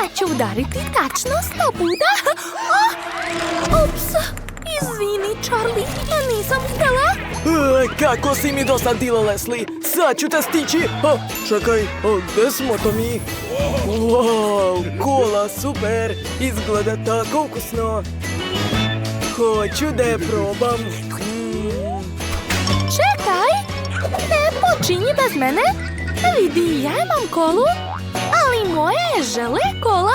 Sad ću udariti tačno 100 puta. Ups, izvini, Charlie, ja nisam htjela. Kako si mi dosadila, Leslie. Sad ću te stići. Čekaj, gdje smo to mi? Wow, kola, super. Izgleda tako ukusno. Hoću da je probam. Čekaj, ne počinji bez mene. Vidi, ja imam kolu, ali moje je žele kola.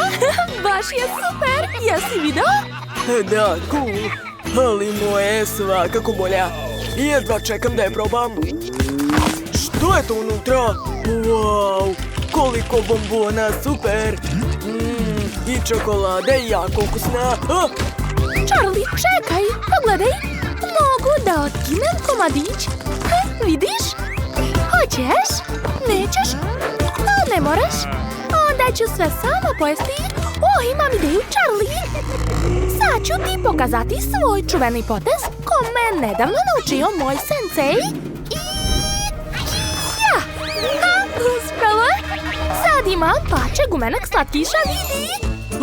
Baš je super, jesi vidio? Da, cool. Ali moje je svakako bolja. Jedva čekam da je probam. Što je to unutra? Wow, koliko bombona, super. I čokolada je jako ukusna. Charlie, čekaj, pogledaj. Mogu da otkinem komadić. Vidiš? Hoćeš? Nećeš? Ne moraš. Onda ću sve sama pojesti. Imam ideju, Charlie. Sad ću ti pokazati svoj čuveni potez ko me nedavno naučio moj sensei. Ja! Uspjela! Sad imam pače gumenog slatkiša, vidi!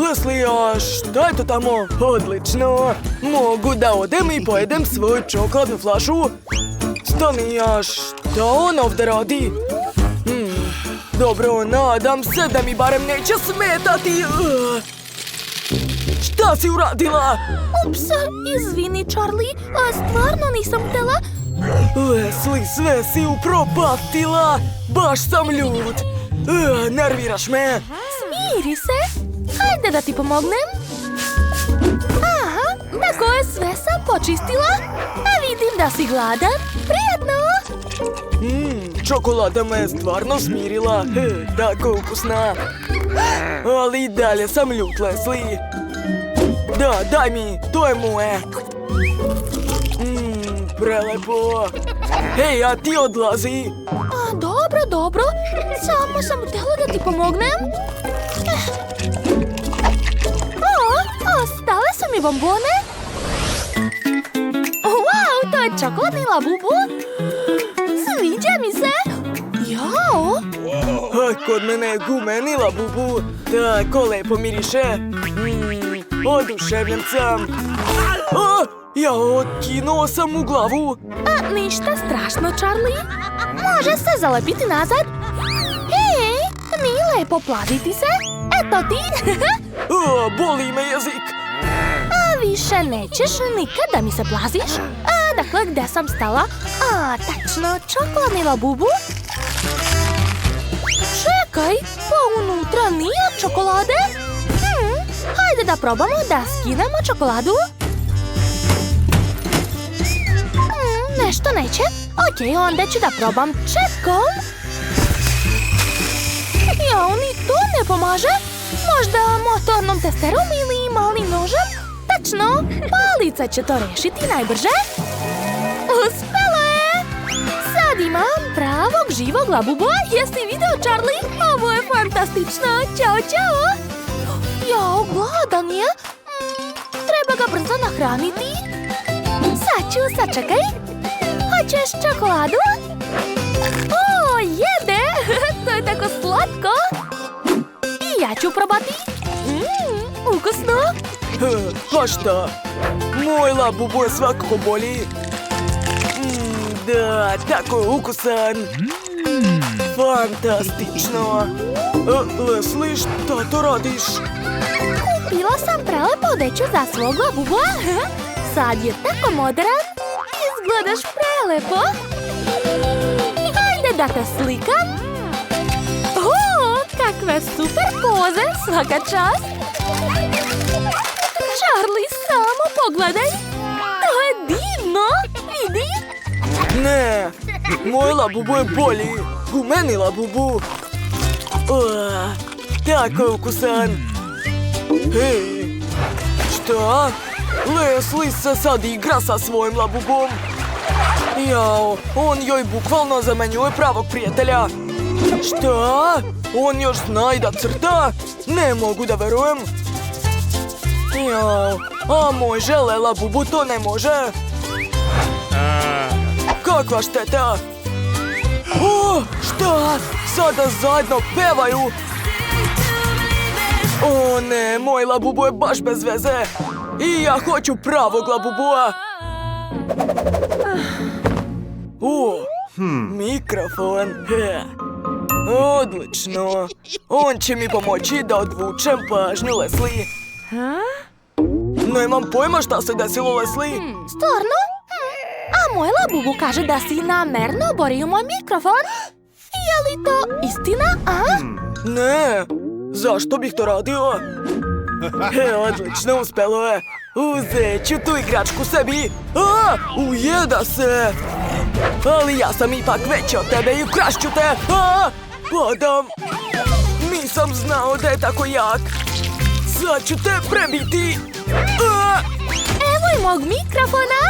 Leslie, a šta je to tamo? Odlično! Mogu da odem i pojedem svoju čokoladnu flašu? Stani, a šta on ovdje radi? Dobro, nadam se da mi barem neće smetati. Šta si uradila? Ups, izvini, Charlie, stvarno nisam htjela. Leslie, sve si upropastila. Baš sam ljut. Nerviraš me. Smiri se. Hajde da ti pomognem. Aha, tako je, sve sam počistila. A vidim da si gladan. Prijetno. Čokolada me je stvarno smirila. Tako ukusna. Ali i dalje sam ljut, Leslie. Da, daj mi, to je moje. Prelepo. Hej, a ti odlazi. Dobro. Samo sam htjela da ti pomognem. Ostale su mi bombone. Wow, to je čokoladni labubu. Sviđa mi se. Jao. Kod mene je gumeni labubu. Tako lepo miriše. Oduševljen sam. Otkinuo sam u glavu. Ništa strašno, Charlie. Može se zalepiti nazad. Hej, nije lepo plaziti se. Eto ti. Boli me jezik. Više nećeš nikad da mi se plaziš. Dakle, gdje sam stala? Tačno, čokoladni labubu. Čekaj, pa unutra nije čokolade? Hajde da probamo da skinemo čokoladu. Nešto neće? Okej, onda ću da probam četkom. Ni to ne pomaže? Možda motornom testerom ili malim nožem? Tačno, palica će to rešiti najbrže. Uspela je! Sad imam pravog živog labuba. Jesi video, Charlie? Ovo je fantastično. Ćao. Jao, gladan je. Treba ga brzo nahraniti. Sačekaj. Hoćeš čokoladu? Jede! To je tako slatko. I ja ću probati. Ukusno. A šta? Moj labubu je svakako bolji. Da, tako je ukusan. Fantastično. Leslie, šta to radiš? Kupila sam prelepo odeću za svog labuba. Sad je tako modern. Izgledaš prelepo. Hajde da te slikam. Kakve super poze, svaka čast. Charlie, samo pogledaj. To je divno, vidi? Ne, moj labubu je bolji. Gumeni labubu. Tako je ukusan. Hej, šta? Leslie se sad igra sa svojim labubom. Jao, on joj bukvalno zamenjuje pravog prijatelja. Šta? On još zna i da crta? Ne mogu da verujem. Jao, a moj žele labubu to ne može. Kakva šteta? Šta? Sada zajedno pevaju. O ne, moj Labubu je baš bez veze. I ja hoću pravog Labubua. O, mikrofon. Odlično. On će mi pomoći da odvučem pažnju Leslie. Nemam pojma šta se desilo, Leslie. Stvarno? A moj Labubu kaže da si namerno oborio moj mikrofon. Je li to istina, a? Ne, zašto bih to radio? Odlično, uspelo je. Uzet ću tu igračku sebi. Ujeda se. Ali ja sam ipak veći od tebe i ukrašću te. Padam. Nisam znao da je tako jak. Sad ću te prebiti. Evo i mog mikrofona.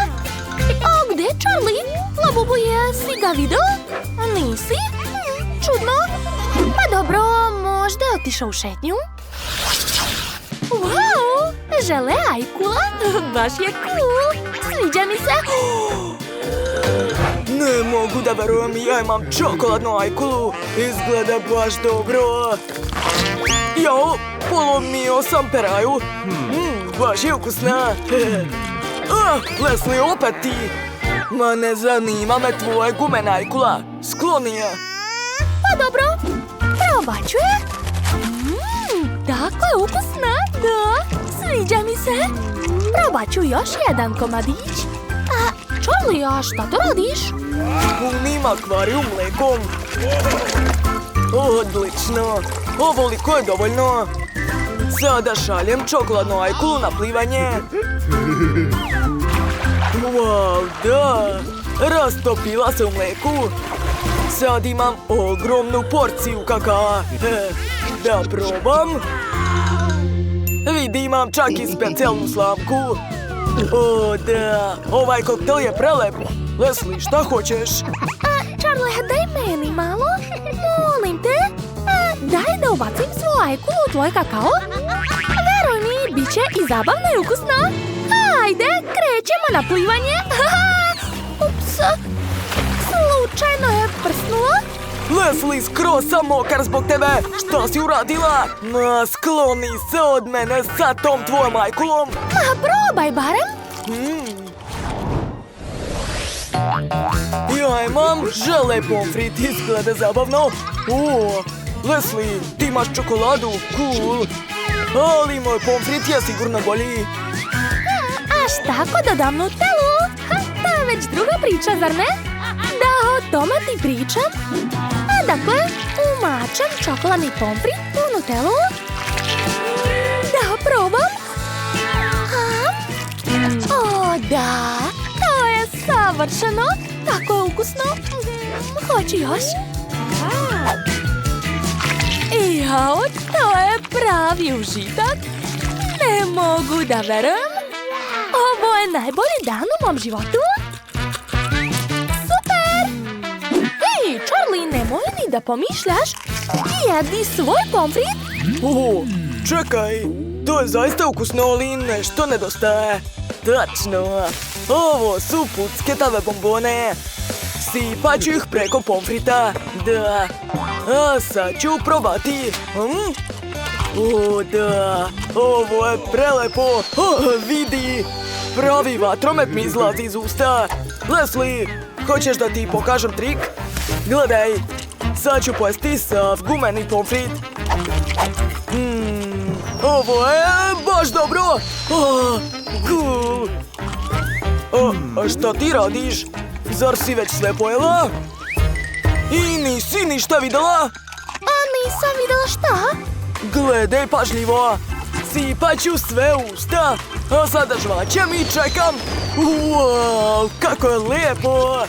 A gdje je Charlie? Labubu, jesi ga vidio? Nisi? Čudno. Pa dobro, možda je otišao u šetnju. Wow, žele ajkula. Baš je cool. Sviđa mi se. Ne mogu da verujem, ja imam čokoladnu ajkulu. Izgleda baš dobro. Jao, polomio sam peraju. Baš je ukusna. Leslie, opet ti. Ma ne zanima me tvoje gumena ajkula. Skloni je. Pa dobro, probat ću je. Tako je ukusna, da, sviđa mi se. Probat ću još jedan komadić. Charlie, a šta to radiš? Punim akvarijum mlekom. Odlično, ovoliko je dovoljno. Sada šaljem čokoladnu ajkulu na plivanje. Wow, da, rastopila se u mleku. Sad imam ogromnu porciju kakaa. Da probam. Vidi, imam čak i specijalnu slamku. O, da, ovaj koktel je prelep. Leslie, šta hoćeš? Charlie, daj meni malo. Molim te. Daj da ubacim svoju ajkulu u tvoj kakao. Veruj mi, bit će i zabavno i ukusno. Ajde, krećemo na plivanje. Ups, slučajno je prsnulo. Leslie, skroz sam mokar zbog tebe. Šta si uradila? Ma, skloni se od mene sa tom tvojom ajkulom. Ma, probaj barem. Ja imam žele pomfrit, izgleda zabavno. Leslie, ti imaš čokoladu, cool. Ali moj pomfrit je sigurno bolji. A šta ako dodam Nutellu? To je već druga priča, zar ne? Da, o tome ti pričam. Dakle, umačem čokoladni pomfrit u Nutellu. Da, probam. O, da, to je savršeno. Tako je ukusno. Hoću još. Jao, to je pravi užitak. Ne mogu da verujem. Ovo je najbolji dan u mom životu. Super! Ej, Charlie, nemoj ni da pomišljaš. Jedi svoj pomfrit. Čekaj, to je zaista ukusno, ali nešto nedostaje. Tačno, ovo su pucketave bombone. Sipat ću ih preko pomfrita. Da, a sad ću probati. O, da, ovo je prelepo. Vidi, pravi vatromet mi izlazi iz usta. Leslie, hoćeš da ti pokažem trik? Gledaj, sad ću pojesti sav gumeni pomfrit. Ovo je baš dobro. Cool. A šta ti radiš? Zar si već sve pojela? I nisi ništa videla? A nisam videla šta? Gledaj pažljivo. Sipat ću sve u usta. A sada žvaćem i čekam. Wow, kako je lijepo.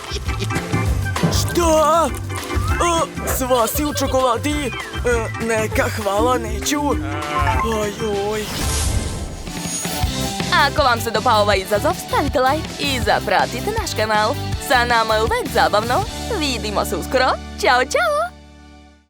Šta? Sva si u čokoladi. Neka, hvala, neću. Ajoj. Ako vam se dopao ovaj izazov, stavite like i zapratite naš kanal. Sa nama je uvek zabavno. Vidimo se uskoro. Ćao, ćao!